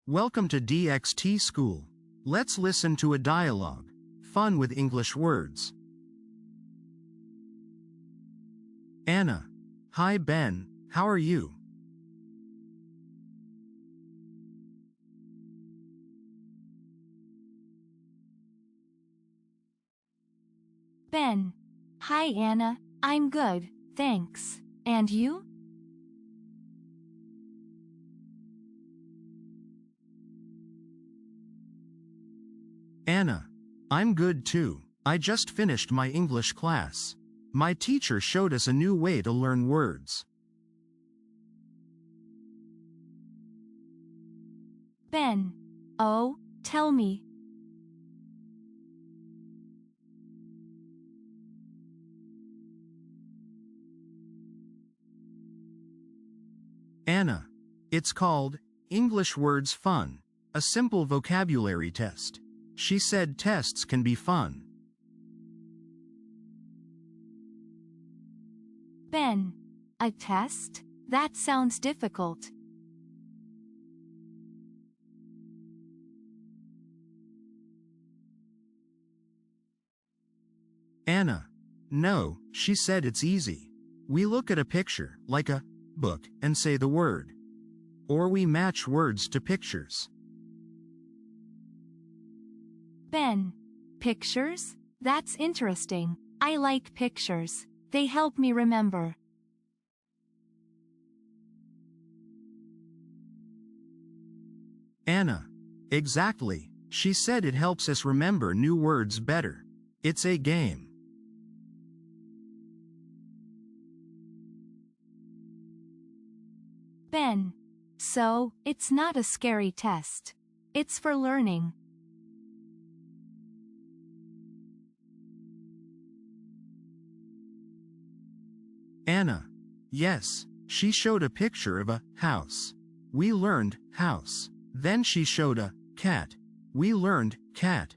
Welcome to DXT School. Let's listen to a dialogue. Fun with English words. Anna. Hi Ben, how are you? Ben. Hi Anna, I'm good, thanks. And you? Anna. I'm good too. I just finished my English class. My teacher showed us a new way to learn words. Ben. Oh, tell me. Anna. It's called English Words Fun, a simple vocabulary test. She said tests can be fun. Ben. A test? That sounds difficult. Anna. No, she said it's easy. We look at a picture, like a book, and say the word. Or we match words to pictures. Ben. Pictures? That's interesting. I like pictures. They help me remember. Anna. Exactly. She said it helps us remember new words better. It's a game. Ben. So, it's not a scary test. It's for learning. Anna. Yes, she showed a picture of a house. We learned house. Then she showed a cat. We learned cat.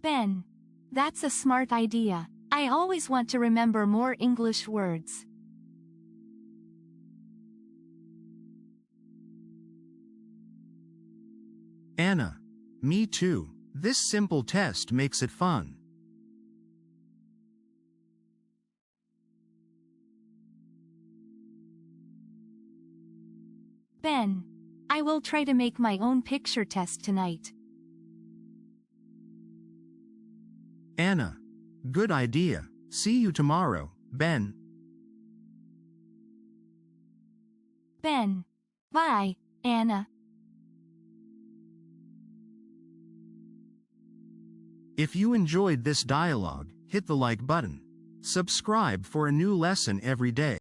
Ben. That's a smart idea. I always want to remember more English words. Anna. Me too. This simple test makes it fun. Ben. I will try to make my own picture test tonight. Anna. Good idea. See you tomorrow, Ben. Ben. Bye, Anna. If you enjoyed this dialogue, hit the like button. Subscribe for a new lesson every day.